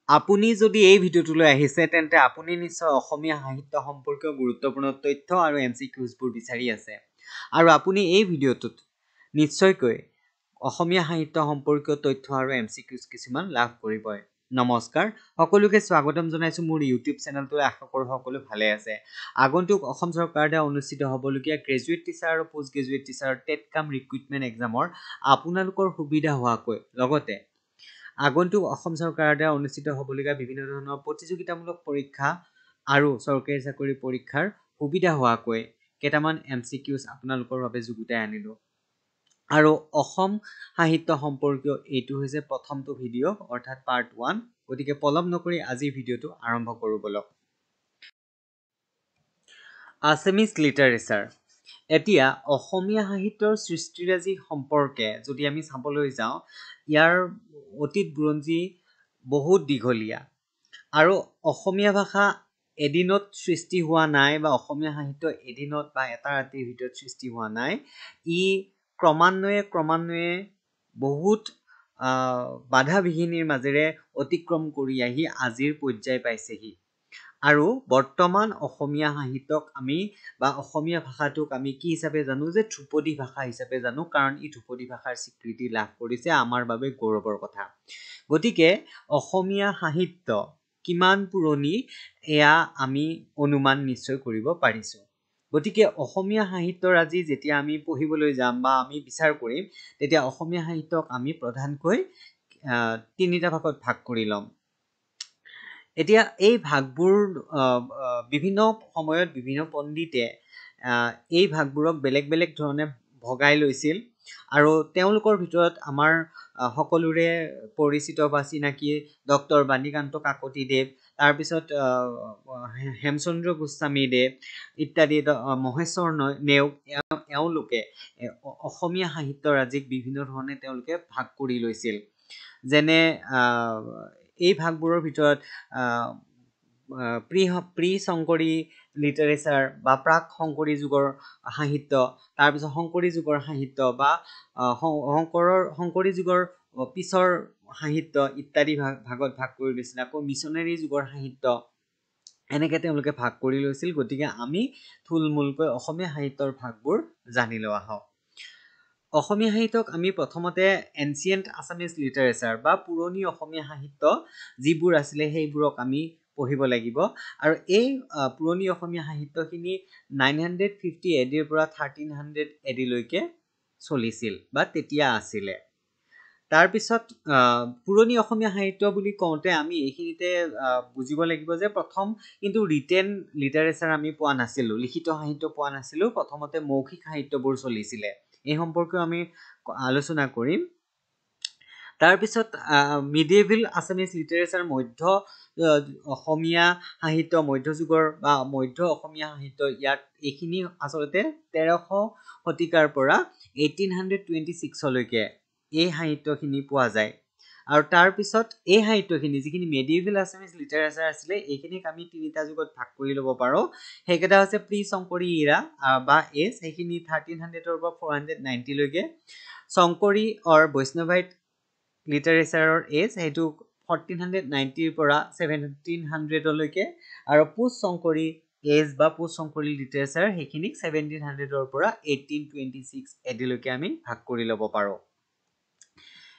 আপুনি যদি এই ভিডিওটোলৈ আহিছে তেন্তে আপুনি নিশ্চয় অসমীয়া সাহিত্য সম্পৰ্কীয় গুৰুত্বপূৰ্ণ তথ্য আৰু MCQsবোৰ বিচাৰি আছে আৰু আপুনি এই ভিডিওটোত নিশ্চয়কৈ অসমীয়া সাহিত্য সম্পৰ্কীয় তথ্য আৰু MCQs কিছুমান লাভ কৰিবই। নমস্কাৰ, সকলোকে স্বাগতম জনাইছো মোৰ YouTube চেনেলটোলৈ। আশা কৰোঁ সকলো ভালে আছে। আগন্তুক অসম চৰকাৰৰ দ্বাৰা অনুষ্ঠিত হ'বলগীয়া গ্ৰেজুৱেট টিচাৰ আৰু পোষ্ট গ্ৰেজুৱেট টিচাৰ টেট কাম ৰিক্ৰুইটমেণ্ট এক্সামৰ আপোনালোকৰ সুবিধা হোৱাকৈ লগতে আগন্তুক অসম চৰকাৰৰ দ্বাৰা অনুষ্ঠিত হ'বলগীয়া বিভিন্ন ধৰণৰ প্ৰতিযোগিতামূলক পৰীক্ষা আৰু চৰকাৰী চাকৰি পৰীক্ষাৰ সুবিধা হোৱাকৈ কেইটামান MCQs আপোনালোকৰ বাবে যুগুতাই আনিলোঁ। আৰু অসম সাহিত্য সম্পৰ্কীয় এইটো হৈছে প্ৰথমটো ভিডিঅ' অৰ্থাৎ পাৰ্ট 1। গতিকে পলম নকৰি আজিৰ ভিডিঅ'টো আৰম্ভ কৰোঁ বলক। Assamese literature. এতিয়া অসমীয়া সাহিত্যৰ সৃষ্টিৰাজি সম্পৰ্কে যদি আমি চাবলৈ যাওঁ, ইয়াৰ অতীত বুৰঞ্জী বহুত দীঘলীয়া আৰু অসমীয়া ভাষা এদিনত সৃষ্টি হোৱা নাই বা অসমীয়া সাহিত্য এদিনত বা এটা ৰাতিৰ ভিতৰত সৃষ্টি হোৱা নাই। ই ক্ৰমান্বয়ে বহুত বাধা বিঘিনিৰ মাজেৰে অতিক্ৰম কৰি আহি আজিৰ পৰ্যায় পাইছেহি। আৰু বৰ্তমান অসমীয়া সাহিত্যক আমি বা অসমীয়া ভাষাটোক আমি কি হিচাপে জানো, যে ধ্ৰুপদী ভাষা হিচাপে জানো, কাৰণ ই ধ্ৰুপদী ভাষাৰ স্বীকৃতি লাভ কৰিছে, আমাৰ বাবে গৌৰৱৰ কথা। গতিকে অসমীয়া সাহিত্য কিমান পুৰণি এয়া আমি অনুমান নিশ্চয় কৰিব পাৰিছোঁ। গতিকে অসমীয়া সাহিত্যৰ আজি যেতিয়া আমি পঢ়িবলৈ যাম বা আমি বিচাৰ কৰিম, তেতিয়া অসমীয়া সাহিত্যক আমি প্ৰধানকৈ তিনিটা ভাগত ভাগ কৰি ল'ম। এতিয়া এই ভাগবোৰ বিভিন্ন সময়ত বিভিন্ন পণ্ডিতে এই ভাগবোৰক বেলেগ বেলেগ ধৰণে ভগাই লৈছিল আৰু তেওঁলোকৰ ভিতৰত আমাৰ সকলোৰে পৰিচিত বা চিনাকি ডক্টৰ বাণীকান্ত কাকতিদেৱ, তাৰপিছত হেমচন্দ্ৰ গোস্বামীদেৱ ইত্যাদি, মহেশ্বৰ নেওগ, এওঁলোকে অসমীয়া সাহিত্যৰাজিক বিভিন্ন ধৰণে তেওঁলোকে ভাগ কৰি লৈছিল। যেনে এই ভাগবোৰৰ ভিতৰত প্ৰি শংকৰী লিটাৰেচাৰ বা প্ৰাক শংকৰী যুগৰ সাহিত্য, তাৰপিছত শংকৰী যুগৰ সাহিত্য বা শংকৰী যুগৰ পিছৰ সাহিত্য ইত্যাদি ভাগত ভাগ কৰি লৈছিল। আকৌ মিছনেৰী যুগৰ সাহিত্য, এনেকৈ তেওঁলোকে ভাগ কৰি লৈছিল। গতিকে আমি থুলমূলকৈ অসমীয়া সাহিত্যৰ ভাগবোৰ জানি লোৱা হওক। অসমীয়া সাহিত্যক আমি প্ৰথমতে এনচিয়েণ্ট আছামিজ লিটাৰেচাৰ বা পুৰণি অসমীয়া সাহিত্য যিবোৰ আছিলে সেইবোৰক আমি পঢ়িব লাগিব। আৰু এই পুৰণি অসমীয়া সাহিত্যখিনি 950 ADৰ পৰা 1300 ADলৈকে চলিছিল বা তেতিয়া আছিলে। তাৰপিছত পুৰণি অসমীয়া সাহিত্য বুলি কওঁতে আমি এইখিনিতে বুজিব লাগিব যে প্ৰথম কিন্তু ৰিটেন লিটাৰেচাৰ আমি পোৱা নাছিলোঁ, লিখিত সাহিত্য পোৱা নাছিলোঁ। প্ৰথমতে মৌখিক সাহিত্যবোৰ চলিছিলে। এই সম্পৰ্কেও আমি আলোচনা কৰিম। তাৰপিছত মিডিয়েভেল আছামিজ লিটাৰেচাৰ, মধ্য অসমীয়া সাহিত্য, মধ্যযুগৰ বা মধ্য অসমীয়া সাহিত্য, ইয়াত এইখিনি আচলতে 1300 শতিকাৰ পৰা 1826লৈকে এই সাহিত্যখিনি পোৱা যায়। আৰু তাৰপিছত এই সাহিত্যখিনি যিখিনি মেডিয়েভেল আছামিজ লিটাৰেচাৰ আছিলে, এইখিনিক আমি তিনিটা যুগত ভাগ কৰি ল'ব পাৰোঁ। সেইকেইটা হৈছে প্ৰি শংকৰী ইৰা বা এজ, সেইখিনি 1300ৰ পৰা 490লৈকে। শংকৰী বৈষ্ণৱাইট লিটাৰেচাৰৰ এজ, সেইটো 1490ৰ পৰা 1700লৈকে। আৰু পোষ্ট শংকৰী এজ বা পোষ্ট শংকৰী লিটাৰেচাৰ, সেইখিনিক 1700ৰ পৰা 1826 ADলৈকে আমি ভাগ কৰি ল'ব পাৰোঁ।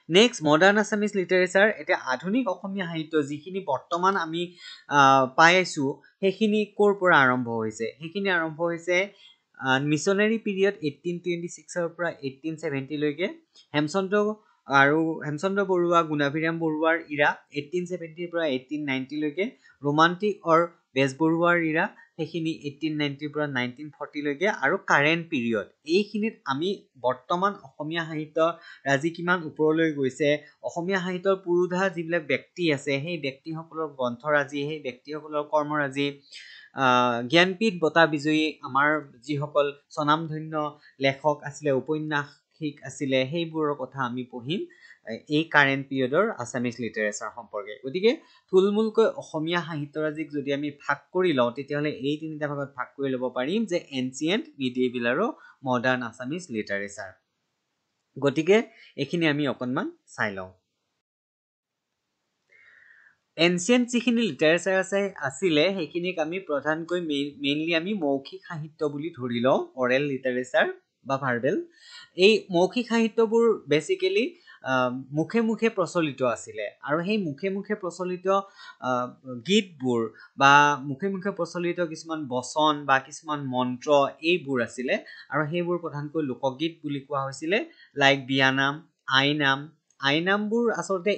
Next modern Assamese literature. এতিয়া আধুনিক অসমীয়া সাহিত্য যিখিনি বৰ্তমান আমি পাই আছোঁ, সেইখিনি ক'ৰ পৰা আৰম্ভ হৈছে? সেইখিনি আৰম্ভ হৈছে মিছনেৰী পিৰিয়ড 1826ৰ পৰা 1870লৈকে। হেমচন্দ্ৰ বৰুৱা, গুণাভিৰাম বৰুৱাৰ ইৰা 1870ৰ পৰা 1890লৈকে। ৰোমান্টিক বেজবৰুৱাৰ ইৰা, সেইখিনি 1890ৰ পৰা 1940লৈকে। আৰু কাৰেণ্ট পিৰিয়ড, এইখিনিত আমি বৰ্তমান অসমীয়া সাহিত্য ৰাজি কিমান ওপৰলৈ গৈছে, অসমীয়া সাহিত্যৰ পুৰোধা যিবিলাক ব্যক্তি আছে, সেই ব্যক্তিসকলৰ গ্ৰন্থৰাজি, সেই ব্যক্তিসকলৰ কৰ্মৰাজি, জ্ঞানপীঠ বঁটা বিজয়ী আমাৰ যিসকল স্বনামধন্য লেখক আছিলে, ঔপন্যাসিক আছিলে, সেইবোৰৰ কথা আমি পঢ়িম এই কাৰেণ্ট পিৰিয়ডৰ আছামিজ লিটাৰেচাৰ সম্পৰ্কে। গতিকে থুলমূলকৈ অসমীয়া সাহিত্যৰাজিক যদি আমি ভাগ কৰি লওঁ, তেতিয়াহ'লে এই তিনিটা ভাগত ভাগ কৰি ল'ব পাৰিম, যে এনচিয়েণ্ট, মিডিয়েভেল আৰু মডাৰ্ণ আছামিজ লিটাৰেচাৰ। গতিকে এইখিনি আমি অকণমান চাই লওঁ। এনচিয়েন্ট যিখিনি লিটাৰেচাৰ আছিলে সেইখিনিক আমি প্ৰধানকৈ মেইনলি আমি মৌখিক সাহিত্য বুলি ধৰি লওঁ, অৰেল লিটাৰেচাৰ বা ভাৰ্বেল। এই মৌখিক সাহিত্যবোৰ বেচিকেলি মুখে মুখে প্ৰচলিত আছিলে, আৰু সেই মুখে মুখে প্ৰচলিত গীতবোৰ বা মুখে মুখে প্ৰচলিত কিছুমান বচন বা কিছুমান মন্ত্ৰ এইবোৰ আছিলে, আৰু সেইবোৰ প্ৰধানকৈ লোকগীত বুলি কোৱা হৈছিলে, লাইক বিয়ানাম, আইনামবোৰ আচলতে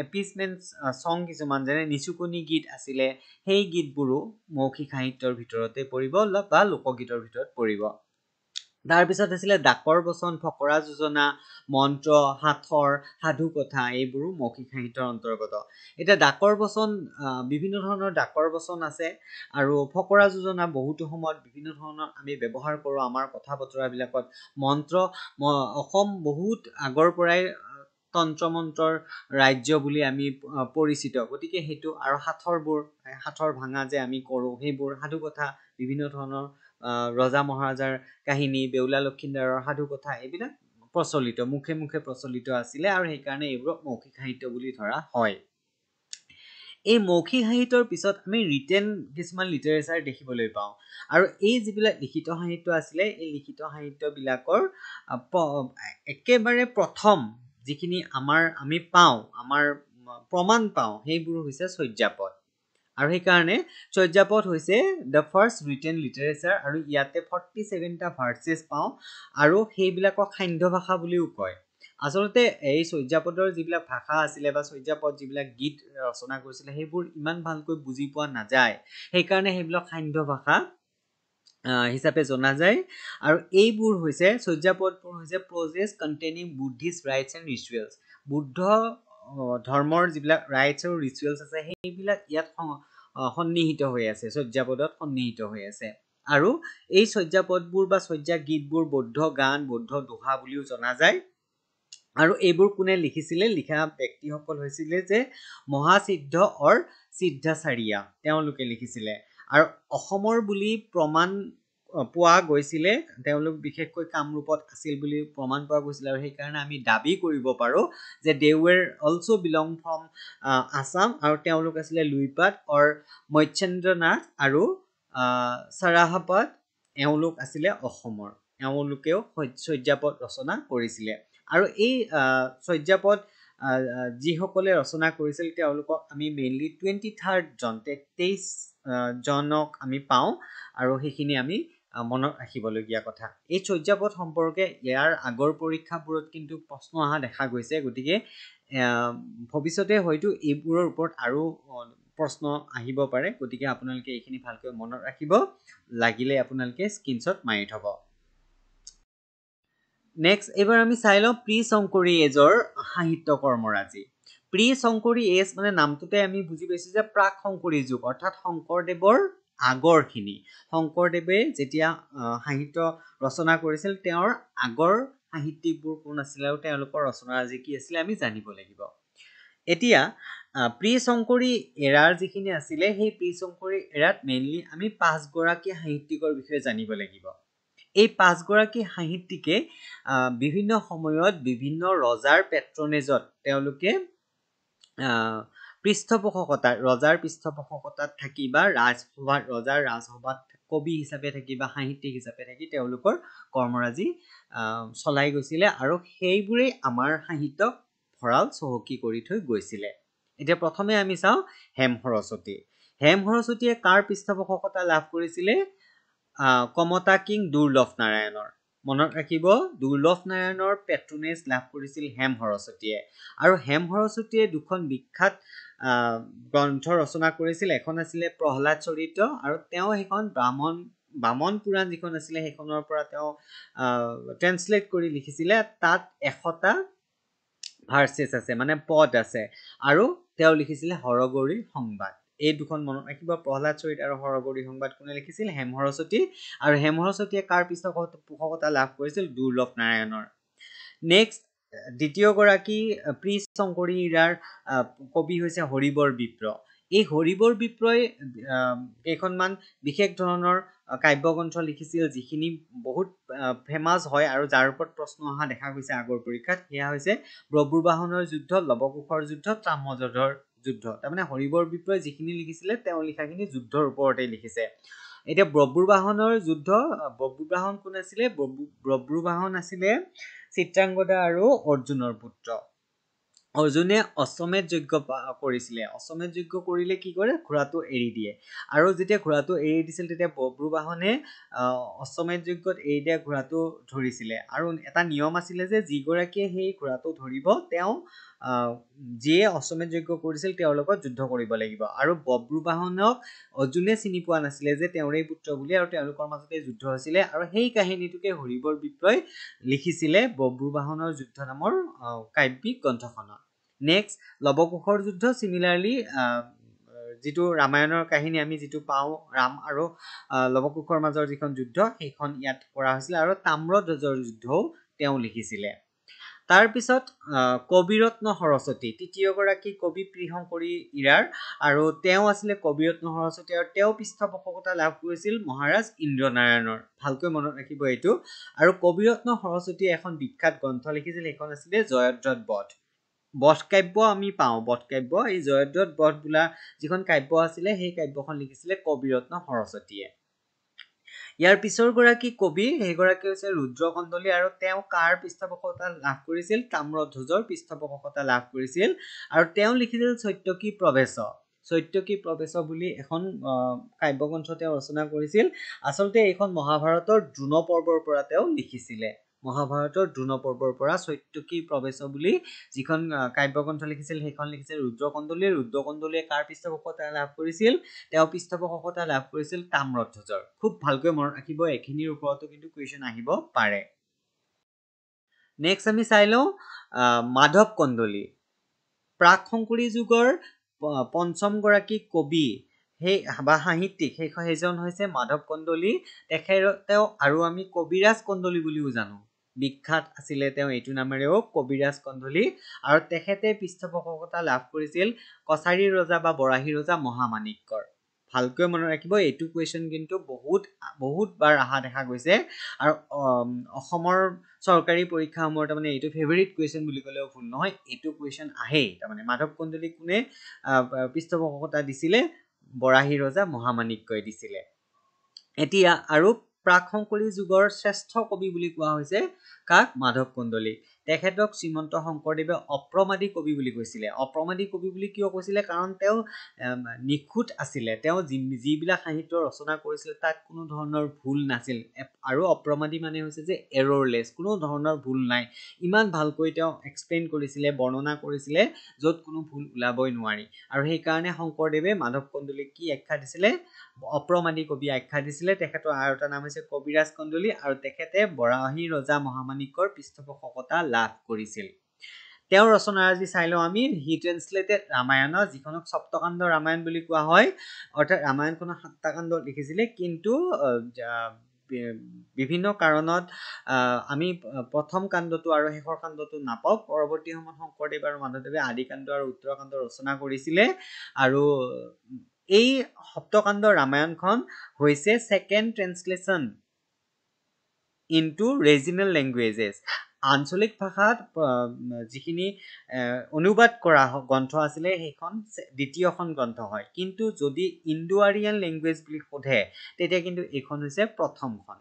এপিচমেণ্ট চং কিছুমান, যেনে নিচুকনি গীত আছিলে, সেই গীতবোৰো মৌখিক সাহিত্যৰ ভিতৰতে পৰিব বা লোকগীতৰ ভিতৰত পৰিব। তাৰপিছত আছিলে ডাকৰ বচন, ফকৰা যোজনা, মন্ত্ৰ, সাঁথৰ, সাধু কথা, এইবোৰো মৌখিক সাহিত্যৰ অন্তৰ্গত। এতিয়া ডাকৰ বচন, বিভিন্ন ধৰণৰ ডাকৰ বচন আছে, আৰু ফকৰা যোজনা বহুতো সময়ত বিভিন্ন ধৰণৰ আমি ব্যৱহাৰ কৰোঁ আমাৰ কথা বতৰাবিলাকত। মন্ত্ৰ, অসম বহুত আগৰ পৰাই তন্ত্ৰ মন্ত্ৰৰ ৰাজ্য বুলি আমি পৰিচিত, গতিকে সেইটো, আৰু সাঁথৰ ভাঙা যে আমি কৰোঁ, সেইবোৰ সাধু কথা, বিভিন্ন ধৰণৰ ৰজা মহাৰাজাৰ কাহিনী, বেউলা লক্ষীন্দৰৰ সাধু কথা, এইবিলাক প্ৰচলিত, মুখে মুখে প্ৰচলিত আছিলে, আৰু সেইকাৰণে এইবোৰক মৌখিক সাহিত্য বুলি ধৰা হয়। এই মৌখিক সাহিত্যৰ পিছত আমি ৰিটেন কিছুমান লিটাৰেচাৰ দেখিবলৈ পাওঁ, আৰু এই যিবিলাক লিখিত সাহিত্য আছিলে, এই লিখিত সাহিত্যবিলাকৰ একেবাৰে প্ৰথম যিখিনি আমি পাওঁ, আমাৰ প্ৰমাণ পাওঁ, সেইবোৰ হৈছে চৰ্যাপদ। আৰু সেইকাৰণে চৰ্যাপদ হৈছে দ্য ফাৰ্ষ্ট ৰিটেন লিটাৰেচাৰ, আৰু ইয়াতে 47টা ভাৰ্চেছ পাওঁ, আৰু সেইবিলাকক সান্ধ্য ভাষা বুলিও কয়। আচলতে এই চৰ্যাপদৰ যিবিলাক ভাষা আছিলে বা চৰ্যাপদ যিবিলাক গীত ৰচনা কৰিছিলে, সেইবোৰ ইমান ভালকৈ বুজি পোৱা নাযায়, সেইকাৰণে সেইবিলাক সান্ধ্য ভাষা হিচাপে জনা যায়। আৰু এইবোৰ হৈছে চৰ্যাপদবোৰ হৈছে proses containing Buddhist rites and rituals, Buddha ধৰ্মৰ যিবিলাক ৰাইটছ আৰু ৰিচুৱেলছ আছে, সেইবিলাক ইয়াত সন্নিহিত হৈ আছে, চৰ্যাপদত সন্নিহিত হৈ আছে। আৰু এই চৰ্যাপদবোৰ বা চৰ্যা গীতবোৰ বৌদ্ধ গান, বৌদ্ধ দোহা বুলিও জনা যায়। আৰু এইবোৰ কোনে লিখিছিলে? লিখা ব্যক্তিসকল হৈছিলে যে মহাসিদ্ধ অৰ সিদ্ধাচাৰিয়া, তেওঁলোকে লিখিছিলে। আৰু অসমৰ বুলি প্ৰমাণ পোৱা গৈছিলে, তেওঁলোক বিশেষকৈ কামৰূপত আছিল বুলি প্ৰমাণ পোৱা গৈছিলে, আৰু সেইকাৰণে আমি দাবী কৰিব পাৰোঁ যে they ৱেৰ also' belong from Assam, আৰু তেওঁলোক আছিলে লুইপাট অৰ মৎস্যেন্দ্ৰনাথ আৰু চাৰাহাপাত, এওঁলোক আছিলে অসমৰ, এওঁলোকেও চৰ্যাপদ ৰচনা কৰিছিলে। আৰু এই চৰ্যাপদ যিসকলে ৰচনা কৰিছিল, তেওঁলোকক আমি মেইনলি 23rd জন, 23 জনক আমি পাওঁ, আৰু সেইখিনি আমি মনত ৰাখিবলগীয়া কথা। এই চৰ্যাপদ সম্পৰ্কে ইয়াৰ আগৰ পৰীক্ষাবোৰত কিন্তু প্ৰশ্ন অহা দেখা গৈছে, গতিকে ভৱিষ্যতে হয়তো এইবোৰৰ ওপৰত আৰু প্ৰশ্ন আহিব পাৰে, গতিকে আপোনালোকে এইখিনি ভালকৈ মনত ৰাখিব, লাগিলে আপোনালোকে স্ক্ৰীনশ্বট মাৰি থ'ব। নেক্সট, এইবাৰ আমি চাই লওঁ প্ৰি শংকৰী এজৰ সাহিত্য কৰ্মৰাজি। প্ৰি শংকৰী এজ মানে নামটোতে আমি বুজি পাইছোঁ যে প্ৰাক শংকৰী যুগ, অৰ্থাৎ শংকৰদেৱৰ আগৰখিনি। শংকৰদেৱে যেতিয়া সাহিত্য ৰচনা কৰিছিল, তেওঁৰ আগৰ সাহিত্যিকবোৰ কোন আছিলে আৰু তেওঁলোকৰ ৰচনাৰাজি কি আছিলে আমি জানিব লাগিব। এতিয়া প্ৰি শংকৰী এৰাৰ যিখিনি আছিলে, সেই প্ৰি শংকৰী এৰাত মেইনলি আমি 5 গৰাকী সাহিত্যিকৰ বিষয়ে জানিব লাগিব। এই 5 গৰাকী সাহিত্যিকে বিভিন্ন সময়ত বিভিন্ন ৰজাৰ পেট্ৰনেজত তেওঁলোকে ৰজাৰ পৃষ্ঠপোষকতাত থাকি বা ৰজাৰ ৰাজসভাত কবি হিচাপে থাকি বা সাহিত্যিক হিচাপে থাকি তেওঁলোকৰ কৰ্মৰাজি চলাই গৈছিলে, আৰু সেইবোৰেই আমাৰ সাহিত্যক ভঁৰাল চহকী কৰি থৈ গৈছিলে। এতিয়া প্ৰথমে আমি চাওঁ হেম সৰস্বতী। হেম সৰস্বতীয়ে কাৰ পৃষ্ঠপোষকতা লাভ কৰিছিলে? কমতা কিং দুৰ্লভ নাৰায়ণৰ। মনত ৰাখিব, দুৰ্লভ নাৰায়ণৰ পেট্ৰনেজ লাভ কৰিছিল হেম সৰস্বতীয়ে। আৰু হেম সৰস্বতীয়ে দুখন বিখ্যাত গ্ৰন্থ ৰচনা কৰিছিল, এখন আছিলে প্ৰহ্লাদ চৰিত, আৰু তেওঁ সেইখন বামন পুৰাণ যিখন আছিলে সেইখনৰ পৰা তেওঁ ট্ৰেন্সলেট কৰি লিখিছিলে। তাত 100টা ভাৰ্চেছ আছে, মানে পদ আছে, আৰু তেওঁ লিখিছিলে হৰগৌৰীৰ সংবাদ। এই দুখন মনত ৰাখিব, প্ৰহ্লাদ চৰিত আৰু হৰগৌৰীৰ সংবাদ কোনে লিখিছিল? হেম সৰস্বতী। আৰু হেম সৰস্বতীয়ে কাৰ পৃষ্ঠপোষকতা লাভ কৰিছিল? দুৰ্লভ নাৰায়ণৰ। নেক্সট, দ্বিতীয় গৰাকী প্ৰি শংকৰী ইৰাৰ কবি হৈছে হৰিবৰ বিপ্ৰ। এই হৰিবৰ বিপ্ৰই কেইখনমান বিশেষ ধৰণৰ কাব্যগ্ৰন্থ লিখিছিল, যিখিনি বহুত ফেমাছ হয় আৰু যাৰ ওপৰত প্ৰশ্ন অহা দেখা গৈছে আগৰ পৰীক্ষাত। সেয়া হৈছে ব্ৰহ্মবাহনৰ যুদ্ধ, লৱকুশৰ যুদ্ধ, তাম্ৰধ্বজৰ যুদ্ধ তাৰমানে হৰিবৰ বিপ্ৰয় যিখিনি লিখিছিলে তেওঁ লিখাখিনি যুদ্ধৰ ওপৰতে লিখিছে এতিয়া বব্ৰুবাহনৰ যুদ্ধ বব্ৰুবাহন কোন আছিলে বব্ৰুবাহন আছিলে চিত্ৰাংগদা আৰু অৰ্জুনৰ পুত্ৰ অৰ্জুনে অশ্বমেধ যজ্ঞ কৰিছিলে অশ্বমেধ যজ্ঞ কৰিলে কি কৰে ঘোঁৰাটো এৰি দিয়ে আৰু যেতিয়া ঘোঁৰাটো এৰি দিছিল তেতিয়া বব্ৰুবাহনে অশ্বমেধ যজ্ঞত এৰি দিয়া ঘোঁৰাটো ধৰিছিলে আৰু এটা নিয়ম আছিলে যে যিগৰাকীয়ে সেই ঘোঁৰাটো ধৰিব তেওঁ যিয়ে অশ্বমেধ যজ্ঞ কৰিছিল তেওঁৰ লগত যুদ্ধ কৰিব লাগিব আৰু বব্ৰুবাহনক অৰ্জুনে চিনি পোৱা নাছিলে যে তেওঁৰেই পুত্ৰ বুলি আৰু তেওঁলোকৰ মাজতে যুদ্ধ হৈছিলে আৰু সেই কাহিনীটোকে হৰিবৰ বিপ্ৰয় লিখিছিলে বব্ৰুবাহনৰ যুদ্ধ নামৰ কাব্যিক গ্ৰন্থখনত নেক্সট লৱকুশৰ যুদ্ধ সিমিলাৰলি যিটো ৰামায়ণৰ কাহিনী আমি যিটো পাওঁ ৰাম আৰু লৱকুশৰ মাজৰ যিখন যুদ্ধ সেইখন ইয়াত কৰা হৈছিল আৰু তাম্ৰধ্বজৰ যুদ্ধও তেওঁ লিখিছিলে তাৰ পিছত কবিৰত্ন সৰস্বতী তৃতীয়গৰাকী কবি প্ৰিয়শংকৰী ইৰাৰ আৰু তেওঁ আছিলে কবিৰত্ন সৰস্বতী আৰু তেওঁ পৃষ্ঠপোষকতা লাভ কৰিছিল মহাৰাজ ইন্দ্ৰনাৰায়ণৰ ভালকৈ মনত ৰাখিব এইটো আৰু কবিৰত্ন সৰস্বতীয়ে এখন বিখ্যাত গ্ৰন্থ লিখিছিল সেইখন আছিলে জয়দ্ৰত বধ বধ কাব্য আমি পাওঁ বধ কাব্য এই জয়দ্ৰত বধ বোলা যিখন কাব্য আছিলে সেই কাব্যখন লিখিছিলে কবিৰত্ন সৰস্বতীয়ে ইয়াৰ পিছৰ গৰাকী কবি সেইগৰাকী হৈছে ৰুদ্ৰকণ্ডলী আৰু তেওঁ কাৰ পৃষ্ঠপোষকতা লাভ কৰিছিল তাম্ৰধ্বজৰ পৃষ্ঠপোষকতা লাভ কৰিছিল আৰু তেওঁ লিখিছিল সত্যকী প্ৰৱেশ বুলি এখন কাব্যগ্ৰন্থ তেওঁ ৰচনা কৰিছিল আচলতে এইখন মহাভাৰতৰ দ্ৰোণ পৰ্বৰ পৰা তেওঁ লিখিছিলে মহাভাৰতৰ দ্ৰোণ পৰ্বৰ পৰা সত্যকী প্ৰৱেশ বুলি যিখন কাব্যগ্ৰন্থ লিখিছিল সেইখন লিখিছিল ৰুদ্ৰকণ্ডলীয়ে কাৰ পৃষ্ঠপোষকতা লাভ কৰিছিল তেওঁ পৃষ্ঠপোষকতা লাভ কৰিছিল তাম্ৰধ্বজৰ খুব ভালকৈ মনত ৰাখিব এখিনিৰ ওপৰতো কিন্তু কুৱেশ্যন আহিব পাৰে নেক্সট আমি চাই লওঁ মাধৱ কন্দলী প্ৰাক শংকৰী যুগৰ পঞ্চম গৰাকী কবি সেই বা সাহিত্যিক সেইজন হৈছে মাধৱ কন্দলী তেখেতেও আৰু আমি কবিৰাজ কন্দলী বুলিও জানো বিখ্যাত আছিলে তেওঁ এইটো নামেৰেও কবিৰাজ কন্দলী আৰু তেখেতে পৃষ্ঠপোষকতা লাভ কৰিছিল কছাৰী ৰজা বা বৰাহী ৰজা মহামাণিক্যৰ ভালকৈ মনত ৰাখিব এইটো কুৱেশ্যন কিন্তু বহুত বাৰ অহা দেখা গৈছে আৰু অসমৰ চৰকাৰী পৰীক্ষাসমূহৰ তাৰমানে এইটো ফেভৰিট কুৱেশ্যন বুলি ক'লেও ভুল নহয় এইটো কুৱেশ্যন আহেই তাৰমানে মাধৱ কন্দলী কোনে পৃষ্ঠপোষকতা দিছিলে বৰাহী ৰজা মহামাণিক্যই দিছিলে এতিয়া আৰু প্ৰাক শংকৰী যুগৰ শ্ৰেষ্ঠ কবি বুলি কোৱা হৈছে কাক মাধৱ কন্দলী তেখেতক শ্ৰীমন্ত শংকৰদেৱে অপ্ৰমাদী কবি বুলি কৈছিলে অপ্ৰমাদী কবি বুলি কিয় কৈছিলে কাৰণ তেওঁ নিখুঁত আছিলে তেওঁ যিবিলাক সাহিত্য ৰচনা কৰিছিল তাত কোনো ধৰণৰ ভুল নাছিল আৰু অপ্ৰমাদী মানে হৈছে যে এৰৰলেছ কোনো ধৰণৰ ভুল নাই ইমান ভালকৈ তেওঁ এক্সপ্লেইন কৰিছিলে বৰ্ণনা কৰিছিলে য'ত কোনো ভুল ওলাবই নোৱাৰি আৰু সেইকাৰণে শংকৰদেৱে মাধৱ কন্দলীক কি আখ্যা দিছিলে অপ্ৰমাদী কবি আখ্যা দিছিলে তেখেতৰ আৰু এটা নাম হৈছে কবিৰাজ কন্দলী আৰু তেখেতে বৰাহী ৰজা মহামাণিক্যৰ পৃষ্ঠপোষকতা লাভ কৰিছিল তেওঁৰ ৰচনাৰাজি চাই লওঁ আমি হি ট্ৰেন্সলেটেড ৰামায়ণ যিখনক সপ্তকাণ্ড ৰামায়ণ বুলি কোৱা হয় অৰ্থাৎ ৰামায়ণখনৰ 7টা কাণ্ড লিখিছিলে কিন্তু বিভিন্ন কাৰণত আমি প্ৰথম কাণ্ডটো আৰু শেষৰ কাণ্ডটো নাপাওঁ পৰৱৰ্তী সময়ত শংকৰদেৱ আৰু মাধৱদেৱে আদি কাণ্ড আৰু উত্তৰকাণ্ড ৰচনা কৰিছিলে আৰু এই সপ্তকাণ্ড ৰামায়ণখন হৈছে second translation into regional languages আঞ্চলিক ভাষাত যিখিনি অনুবাদ কৰা গ্ৰন্থ আছিলে সেইখন দ্বিতীয়খন গ্ৰন্থ হয় কিন্তু যদি ইণ্ডো আৰিয়ান লেংগুৱেজ বুলি সোধে তেতিয়া কিন্তু এইখন হৈছে প্ৰথমখন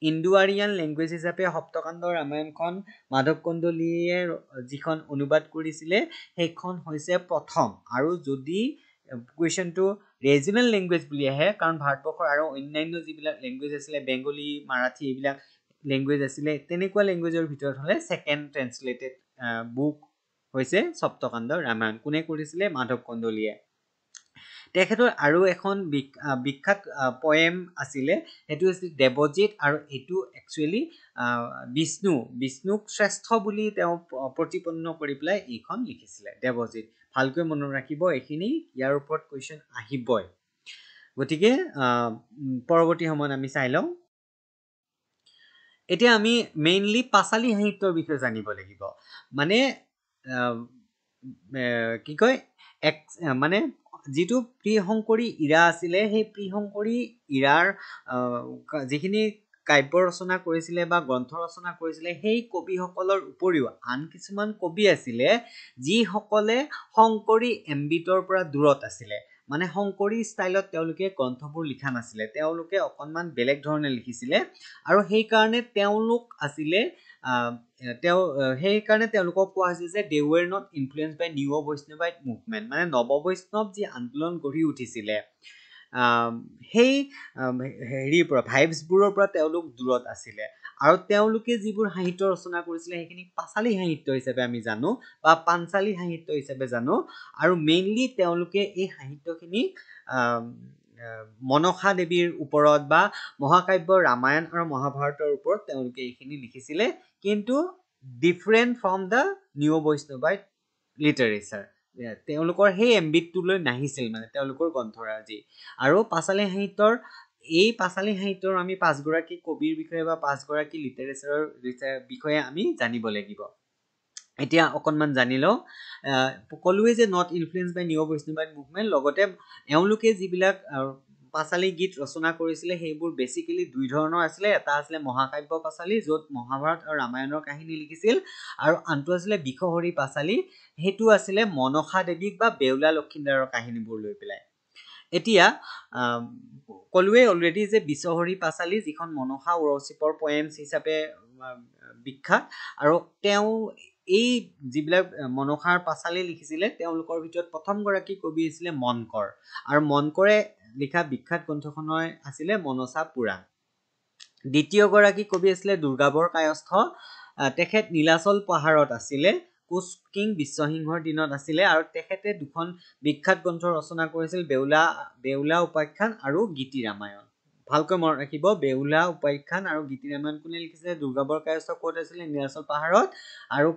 ইণ্ডো আৰিয়ান লেংগুৱেজ হিচাপে সপ্তকাণ্ড ৰামায়ণখন মাধৱ কন্দলীয়ে যিখন অনুবাদ কৰিছিলে সেইখন হৈছে প্ৰথম আৰু যদি কুৱেশ্যনটো ৰিজনেল লেংগুৱেজ বুলি আহে কাৰণ ভাৰতবৰ্ষৰ আৰু অন্যান্য যিবিলাক লেংগুৱেজ আছিলে বেংগলী মাৰাঠী এইবিলাক লেংগুৱেজ আছিলে তেনেকুৱা লেংগুৱেজৰ ভিতৰত হ'লে ছেকেণ্ড ট্ৰেন্সলেটেড বুক হৈছে সপ্তকাণ্ড ৰামায়ণ কোনে কৰিছিলে মাধৱ কন্দলীয়ে তেখেতৰ আৰু এখন বিখ্যাত পয়েম আছিলে সেইটো হৈছে দেৱজিৎ আৰু এইটো একচুৱেলি বিষ্ণুক শ্ৰেষ্ঠ বুলি তেওঁ প্ৰতিপন্ন কৰি পেলাই এইখন লিখিছিলে দেৱজিৎ ভালকৈ মনত ৰাখিব এইখিনি ইয়াৰ ওপৰত কুৱেশ্যন আহিবই গতিকে পৰৱৰ্তী সময়ত আমি চাই লওঁ এতিয়া আমি মেইনলি পাঁচালী সাহিত্যৰ বিষয়ে জানিব লাগিব মানে কি কয় মানে যিটো প্ৰিশংকৰী ইৰা আছিলে সেই প্ৰিশংকৰী ইৰাৰ যিখিনি কাব্য ৰচনা কৰিছিলে বা গ্ৰন্থ ৰচনা কৰিছিলে সেই কবিসকলৰ উপৰিও আন কিছুমান কবি আছিলে যিসকলে শংকৰী এম্বিতৰ পৰা দূৰত আছিলে মানে শংকৰী ষ্টাইলত তেওঁলোকে গ্ৰন্থবোৰ লিখা নাছিলে তেওঁলোকে অকনমান বেলেগ ধৰণে লিখিছিলে আৰু সেই কাৰণে তেওঁলোক আছিলে সেইকাৰণে তেওঁলোকক কোৱা হৈছে যে they were not influence by new Vaishnavite movement মানে নৱবৈষ্ণৱ যি আন্দোলন গঢ়ি উঠিছিলে সেই হেৰিৰ পৰা ভাইবছবোৰৰ পৰা তেওঁলোক দূৰত আছিলে আৰু তেওঁলোকে যিবোৰ সাহিত্য ৰচনা কৰিছিলে সেইখিনি পাঁচালী সাহিত্য হিচাপে আমি জানো বা পাঞ্চালী সাহিত্য হিচাপে জানো আৰু মেইনলি তেওঁলোকে এই সাহিত্যখিনি মনসা দেৱীৰ ওপৰত বা মহাকাব্য ৰামায়ণ আৰু মহাভাৰতৰ ওপৰত তেওঁলোকে এইখিনি লিখিছিলে কিন্তু different from the new Vaishnavite literature তেওঁলোকৰ সেই এম্বিটটোলৈ নাহিছিল মানে তেওঁলোকৰ গ্ৰন্থৰাজি আৰু পাঁচালী সাহিত্যৰ আমি 5গৰাকী কবিৰ বিষয়ে বা 5গৰাকী লিটাৰেচাৰৰ বিষয়ে আমি জানিব লাগিব এতিয়া অকনমান জানি লওঁ ক'লোৱে যে not influence by new Vaishnavite movement লগতে এওঁলোকে যিবিলাক পাঁচালী গীত ৰচনা কৰিছিলে সেইবোৰ বেচিকেলি দুই ধৰণৰ আছিলে এটা আছিলে মহাকাব্য পাঁচালী য'ত মহাভাৰত আৰু ৰামায়ণৰ কাহিনী লিখিছিল আৰু আনটো আছিলে বিশ্বহৰি পাঁচালী সেইটো আছিলে মনসা দেৱীক বা বেউলা লক্ষীন্দৰৰ কাহিনীবোৰ লৈ পেলাই এতিয়া ক'লোৱে অলৰেডি যে বিশ্বহৰি পাঁচালী যিখন মনসা উৰচিপৰ পয়েমছ হিচাপে বিখ্যাত আৰু তেওঁ এই যিবিলাক মনসাৰ পাঁচালী লিখিছিলে তেওঁলোকৰ ভিতৰত প্ৰথমগৰাকী কবি আছিলে মনকৰ আৰু মনকৰে লিখা বিখ্যাত গ্ৰন্থখনৰ আছিলে মনসা পুৰাণ দ্বিতীয়গৰাকী কবি আছিলে দুৰ্গাবৰ কায়স্থ তেখেত নীলাচল পাহাৰত আছিলে কোচ কিং বিশ্বসিংহৰ দিনত আছিলে আৰু তেখেতে দুখন বিখ্যাত গ্ৰন্থ ৰচনা কৰিছিল বেউলা উপাখ্যান আৰু গীতি ৰামায়ণ ভালকৈ মনত ৰাখিব বেউলা উপাখ্যান আৰু গীতি ৰামায়ণ কোনে লিখিছিলে দুৰ্গাবৰ কায়স্থ ক'ত আছিলে নীলাচল পাহাৰত আৰু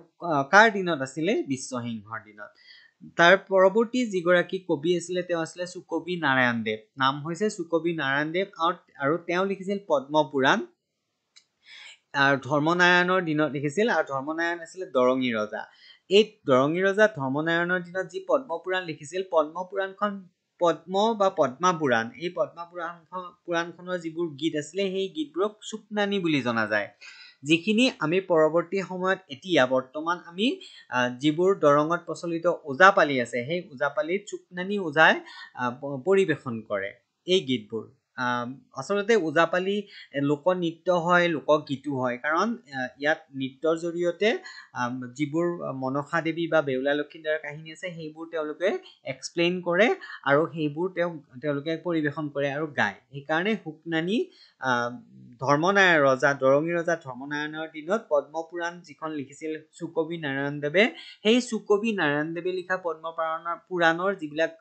কাৰ দিনত আছিলে বিশ্বসিংহৰ দিনত তাৰ পৰৱৰ্তী যিগৰাকী কবি আছিলে তেওঁ আছিলে সুকবি নাৰায়ণ দেৱ নাম হৈছে সুকবি নাৰায়ণ দেৱ আৰু তেওঁ লিখিছিল পদ্মপুৰাণ আৰু ধৰ্মনাৰায়ণৰ দিনত লিখিছিল আৰু ধৰ্মনাৰায়ণ আছিলে দৰঙী ৰজা এই দৰঙী ৰজা ধৰ্মনাৰায়ণৰ দিনত যি পদ্মপুৰাণ লিখিছিল পদ্মপুৰাণখন পদ্ম বা পদ্মাপুৰাণ এই পুৰাণখনৰ যিবোৰ গীত আছিলে সেই গীতবোৰক চুকনানী বুলি জনা যায় যিখিনি আমি পৰৱৰ্তী সময়ত এতিয়া বৰ্তমান আমি যিবোৰ দৰঙত প্ৰচলিত ওজাপালি আছে সেই ওজাপালিত চুকনানী ওজাই পৰিৱেশন কৰে এই গীতবোৰ আচলতে ওজাপালি লোকনৃত্য হয় লোকগীতো হয় কাৰণ ইয়াত নৃত্যৰ জৰিয়তে যিবোৰ মনসা দেৱী বা বেউলা লক্ষীন্দৰৰ কাহিনী আছে সেইবোৰ তেওঁলোকে এক্সপ্লেইন কৰে আৰু সেইবোৰ তেওঁলোকে পৰিৱেশন কৰে আৰু গায় সেইকাৰণে হুকনানী দৰঙী ৰজা ধৰ্মনাৰায়ণৰ দিনত পদ্মপুৰাণ যিখন লিখিছিল সুকবি নাৰায়ণ দেৱে সেই সুকবি নাৰায়ণ দেৱে লিখা পদ্মপুৰাণৰ যিবিলাক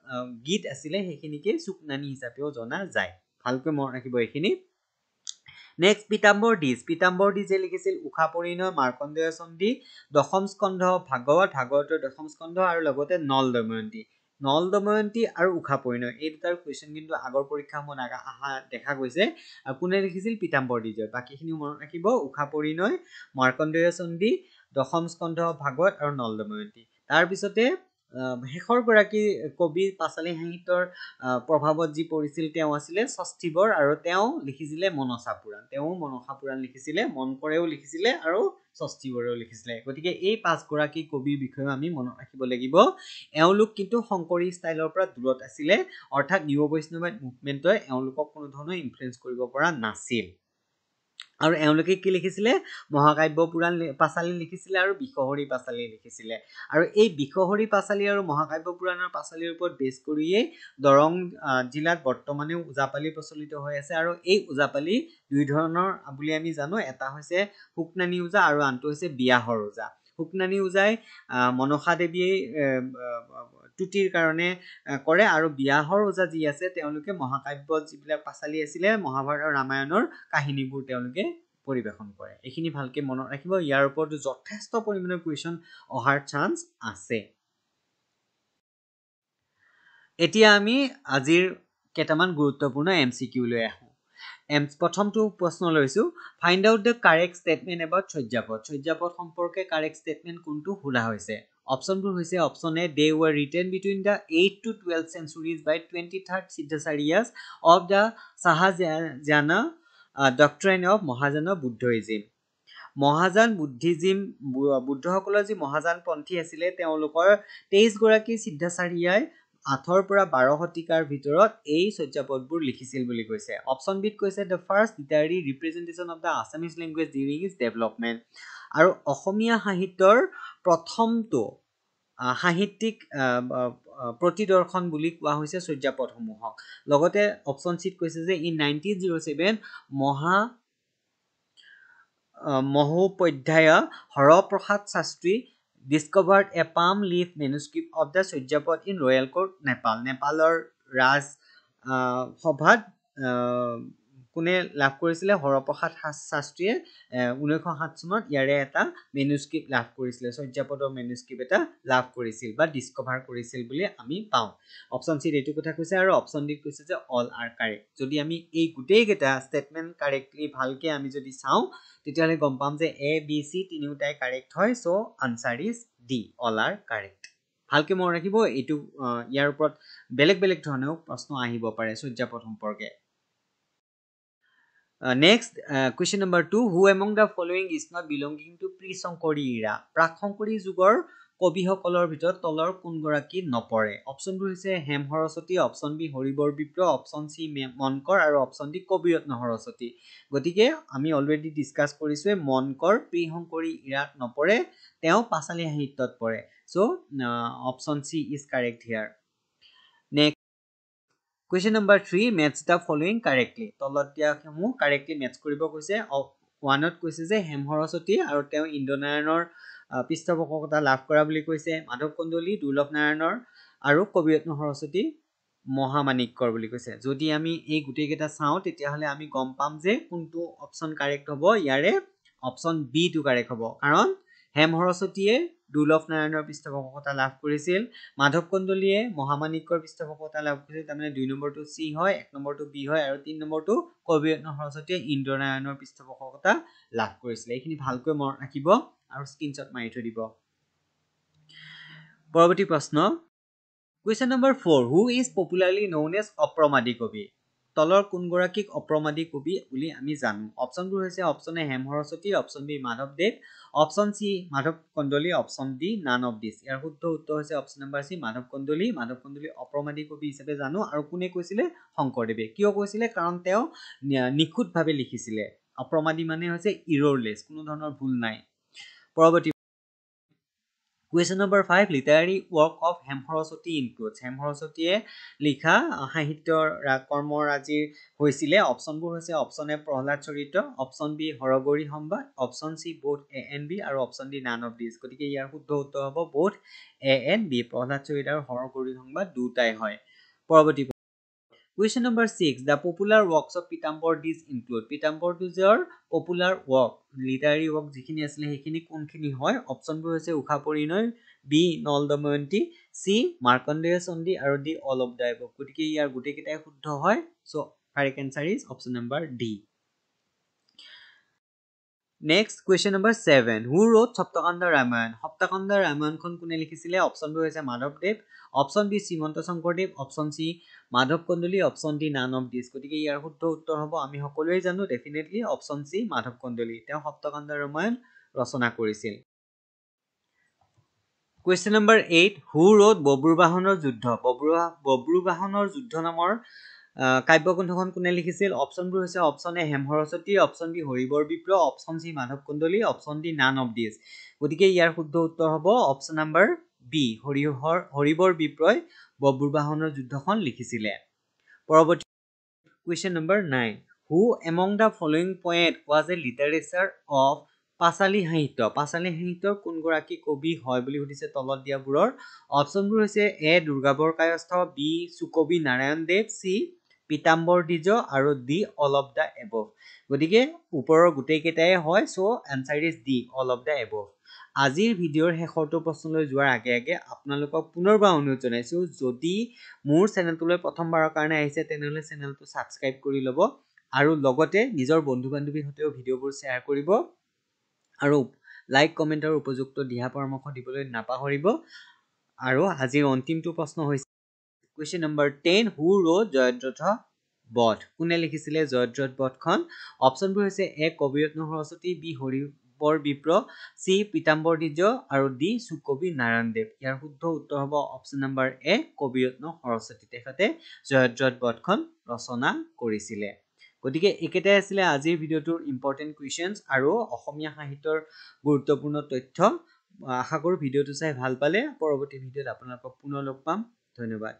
গীত আছিলে সেইখিনিকে চুকনানী হিচাপেও জনা যায় ভালকৈ মনত ৰাখিব এইখিনি নেক্সট পীতাম্বৰ দ্বিজে লিখিছিল উষা পৰিণয় মাৰ্কণ্ডেয় চণ্ডী দশম স্কন্ধ ভাগৱতৰ দশম স্কন্ধ আৰু লগতে নল দময়ন্তী আৰু উষা পৰিণয় এই দুটাৰ কুৱেশ্যন কিন্তু আগৰ পৰীক্ষাসমূহত অহা দেখা গৈছে কোনে লিখিছিল পীতাম্বৰ দ্বিজয় বাকীখিনি মনত ৰাখিব উষা পৰিণয় মাৰ্কণ্ডেয় চণ্ডী দশম স্কন্ধ ভাগৱত আৰু নল দময়ন্তী তাৰপিছতে শেষৰ গৰাকী কবি পাঁচালী সাহিত্যৰ প্ৰভাৱত যি পৰিছিল তেওঁ আছিলে ষষ্ঠীবৰ আৰু তেওঁ লিখিছিলে মনসা পুৰাণ লিখিছিলে মনকৰেও লিখিছিলে আৰু ষষ্ঠীবৰেও লিখিছিলে গতিকে এই 5গৰাকী কবিৰ বিষয়ে আমি মনত ৰাখিব লাগিব এওঁলোক কিন্তু শংকৰী ষ্টাইলৰ পৰা দূৰত আছিলে অৰ্থাৎ নিউ বৈষ্ণৱাইট মুভমেণ্টই এওঁলোকক কোনো ধৰণৰ ইনফ্লুৱেঞ্চ কৰিব পৰা নাছিল আৰু এওঁলোকে কি লিখিছিলে মহাকাব্য পুৰাণ পাঁচালী লিখিছিলে আৰু বিশ্বহৰি পাঁচালী লিখিছিলে আৰু এই বিশ্বহৰি পাঁচালী আৰু মহাকাব্য পুৰাণৰ পাঁচালীৰ ওপৰত বেছ কৰিয়েই দৰং জিলাত বৰ্তমানেও ওজাপালি প্ৰচলিত হৈ আছে আৰু এই ওজাপালি দুই ধৰণৰ বুলি আমি জানো এটা হৈছে হুকনানী ওজা আৰু আনটো হৈছে বিয়াহৰ ওজা হুকনানী ওজাই মনসা দেৱীয়ে তুতিৰ কাৰণে কৰে আৰু বিয়াহৰ ওজা যি আছে তেওঁলোকে মহাকাব্য যিবিলাক পাঁচালী আছিলে মহাভাৰত আৰু ৰামায়ণৰ কাহিনীবোৰ তেওঁলোকে পৰিৱেশন কৰে এইখিনি ভালকে মনত ৰাখিব ইয়াৰ ওপৰতো যথেষ্ট পৰিমাণৰ কুৱেশ্যন অহাৰ চান্স আছে এতিয়া আমি আজিৰ কেইটামান গুৰুত্বপূৰ্ণ MCQ লৈ আহোঁ প্ৰথমটো প্ৰশ্ন লৈছো find out the correct statement about Charyapada সম্পৰ্কে কাৰেক্ট ষ্টেটমেণ্ট কোনটো সোধা হৈছে অপশ্যনবোৰ হৈছে option A they were written between the 8th to 12th centuries by 23rd Siddhacharya of the Sahajana doctrine of Mahayana Buddhism Mahayana বুদ্ধসকলৰ যি মহাযানপন্থী আছিলে তেওঁলোকৰ 23 গৰাকী সিদ্ধাচাৰ্যাই 8 পৰা 12 শতিকাৰ ভিতৰত এই চৰ্যাপদবোৰ লিখিছিল বুলি কৈছে অপচন বিত কৈছে the first literary representation of the Assamese language during its development আৰু অসমীয়া সাহিত্যৰ প্ৰথমটো সাহিত্যিক প্ৰতিদৰ্শন বুলি কোৱা হৈছে চৰ্যাপদসমূহক লগতে অপচন চিত কৈছে যে in 1907 Mahopadhyay Haraprasad Shastri discovered a palm leaf manuscript of the Charyapada in royal court Nepal নেপালৰ ৰাজ সভাত কোনে লাভ কৰিছিলে হৰপ্ৰসাদ শাস্ত্ৰীয়ে 1907 চনত ইয়াৰে এটা মেনুস্ক্ৰিপ্ট লাভ কৰিছিলে চৰ্যাপদৰ মেনুস্ক্ৰিপ্ট এটা লাভ কৰিছিল বা ডিস্কভাৰ কৰিছিল বুলি আমি পাওঁ অপচন সি এইটো কথা কৈছে আৰু অপচন ডি কৈছে যে অল আৰ কাৰেক্ট যদি আমি এই গোটেই কেইটা ষ্টেটমেন্ট কাৰেক্টলি ভালকে আমি যদি চাওঁ তেতিয়াহ'লে গম পাম যে এ বি সি তিনিওটাই কাৰেক্ট হয় so answer is D all R correct ভালকে মনত ৰাখিব এইটো ইয়াৰ ওপৰত বেলেগ বেলেগ ধৰণৰ প্ৰশ্ন আহিব পাৰে চৰ্যাপদ সম্পৰ্কে next question number 2 who among the following is not belonging to pre-Shankari era প্ৰাক-শংকৰী যুগৰ কবিসকলৰ ভিতৰত তলৰ কোন গৰাকী নপৰে অপচনবোৰ হৈছে Hema Saraswati option B Haribar Bipra option সি মনকৰ আৰু অপচন ডি কবিৰত্ন সৰস্বতী গতিকে আমি অলৰেডি ডিসকাস কৰিছোৱে মনকৰ প্ৰি-শংকৰী ইৰাত নপৰে তেওঁ পাঁচালী সাহিত্যত পৰে so option C is correct here next Question number 3 match the following correctly তলত দিয়া সমূহ correctly match কৰিব কৈছে 1ত কৈছে যে হেম সৰস্বতী আৰু তেওঁ ইন্দ্ৰনাৰায়ণৰ পৃষ্ঠপোষকতা লাভ কৰা বুলি কৈছে মাধৱ কন্দলী দুৰ্লভ নাৰায়ণৰ আৰু কবিৰত্ন সৰস্বতী মহামাণিক্যৰ বুলি কৈছে যদি আমি এই গুটেই কেইটা চাওঁ তেতিয়া হলে আমি গম পাম যে কোনটো অপচন কাৰেক্ট হ'ব ইয়াৰে অপচন বি টো কাৰেক্ট হ'ব কাৰণ হেম সৰস্বতীয়ে দুৰ্লভ নাৰায়ণৰ পৃষ্ঠপোষকতা লাভ কৰিছিল মাধৱ কন্দলীয়ে মহামাণিক্যৰ পৃষ্ঠপোষকতা লাভ কৰিছিল তাৰমানে 2 নম্বৰটো সি হয় 1 নম্বৰটো বি হয় আৰু 3 নম্বৰটো কবিৰত্ন সৰস্বতীয়ে ইন্দ্ৰনাৰায়ণৰ পৃষ্ঠপোষকতা লাভ কৰিছিল এইখিনি ভালকৈ মনত ৰাখিব আৰু স্ক্ৰিনশ্বট মাৰি থৈ দিব পৰৱৰ্তী প্ৰশ্ন Question number 4 who is popularly known as অপ্ৰমাদী কবি তলৰ কোন গৰাকীক অপ্ৰমাদী কবি বুলি আমি জানো অপচনবোৰ হৈছে option A Hema Saraswati option B মাধৱদেৱ option C Madhav Kandali option D none of this ইয়াৰ শুদ্ধ উত্তৰ হৈছে option number C Madhav Kandali অপ্ৰমাদী কবি হিচাপে জানো আৰু কোনে কৈছিলে শংকৰদেৱে কিয় কৈছিলে কাৰণ তেওঁ নিখুঁতভাৱে লিখিছিলে অপ্ৰমাদী মানে হৈছে ইৰৰলেছ কোনো ধৰণৰ ভুল নাই পৰৱৰ্তী Question number 5 literary work of Hem Saraswati includes Hem Saraswatiয়ে লিখা সাহিত্যৰ কৰ্মৰাজিৰ হৈছিলে অপচনবোৰ হৈছে option A Prahlad Charitra option B Haragauri Sambad option C both A and B আৰু option D none of this গতিকে ইয়াৰ শুদ্ধ উত্তৰ হ'ব both A and B Prahlad Charitra আৰু হৰগৌৰী সম্বাদ দুটাই হয় পৰৱৰ্তী Question number 6 the popular works of Pitambor Dis include Pitambor Disৰ popular work literary work যিখিনি আছিল সেইখিনি কোনখিনি হয় অপচনবোৰ হৈছে উষা পৰিণয় বি নল দময়ন্তী সি মাৰ্কণ্ডেয় চণ্ডী আৰু D all of the above গতিকে ইয়াৰ গোটেই কেইটাই শুদ্ধ হয় so correct answer is option number D Next question number 7 who wrote Saptakanda Ramayan Saptakanda Ramayanখন কোনে লিখিছিলে অপচনবোৰ হৈছে মাধৱদেৱ option B Srimanta Sankardev option C Madhav Kandali option D none of this গতিকে ইয়াৰ শুদ্ধ উত্তৰ হ'ব আমি সকলোৱে জানো definitely option C Madhav Kandali তেওঁ সপ্তকাণ্ড ৰামায়ণ ৰচনা কৰিছিল Question number 8 who wrote বব্ৰুবাহনৰ যুদ্ধ বব্ৰুবাহনৰ যুদ্ধ নামৰ কাব্যগ্ৰন্থখন কোনে লিখিছিল অপচনবোৰ হৈছে option A Hema Saraswati option B Haribar Bipra option C Madhav Kandali option D none of this গতিকে ইয়াৰ শুদ্ধ উত্তৰ হ'ব অপচন নম্বৰ বি হৰিবৰ বিপ্ৰই বব্ৰুবাহনৰ যুদ্ধখন লিখিছিলে পৰৱৰ্তী Question number 9 who among the following poet was a literature of পাঁচালী সাহিত্যৰ কোন গৰাকী কবি হয় বুলি সুধিছে তলত দিয়াবোৰৰ অপচনবোৰ হৈছে এ দুৰ্গাবৰ কায়স্থ বি সুকবি নাৰায়ণ দেৱ সি পিতাম্বৰ দ্বিজ আৰু D all of the above গতিকে ওপৰৰ গোটেই কেইটাই হয় so answer is D all of the above আজিৰ ভিডিঅ'ৰ শেষৰটো প্ৰশ্নলৈ যোৱাৰ আগে আগে আপোনালোকক পুনৰবাৰ অনুৰোধ জনাইছো যদি মোৰ চেনেলটোলৈ প্ৰথমবাৰৰ কাৰণে আহিছে তেনেহলে চেনেলটো সাবস্ক্ৰাইব কৰি ল'ব আৰু লগতে নিজৰ বন্ধু বান্ধৱীৰ সৈতেও ভিডিঅ'বোৰ শ্বেয়াৰ কৰিব আৰু লাইক কমেন্ট আৰু উপযুক্ত দিহা পৰামৰ্শ দিবলৈ নাপাহৰিব আৰু আজিৰ অন্তিমটো প্ৰশ্ন হৈছে Question number 10 who wrote Jayadrath বধ কোনে লিখিছিলে জয়দ্ৰত বধখন অপচনবোৰ হৈছে এ কবিৰত্ন সৰস্বতী বি হৰিবৰ বিপ্ৰ চি পীতাম্বৰ দ্বিজ আৰু ডি সুকবি নাৰায়ণ দেৱ ইয়াৰ শুদ্ধ উত্তৰ হ'ব অপচন নম্বৰ এ কবিৰত্ন সৰস্বতী তেখেতে জয়দ্ৰত বধখন ৰচনা কৰিছিলে গতিকে একেটাই আছিলে আজিৰ ভিডিঅ'টোৰ ইম্পৰ্টেণ্ট কুৱেশ্যনছ আৰু অসমীয়া সাহিত্যৰ গুৰুত্বপূৰ্ণ তথ্য আশা কৰোঁ ভিডিঅ'টো চাই ভাল পালে পৰৱৰ্তী ভিডিঅ'ত আপোনালোকক পুনৰ লগ পাম ধন্যবাদ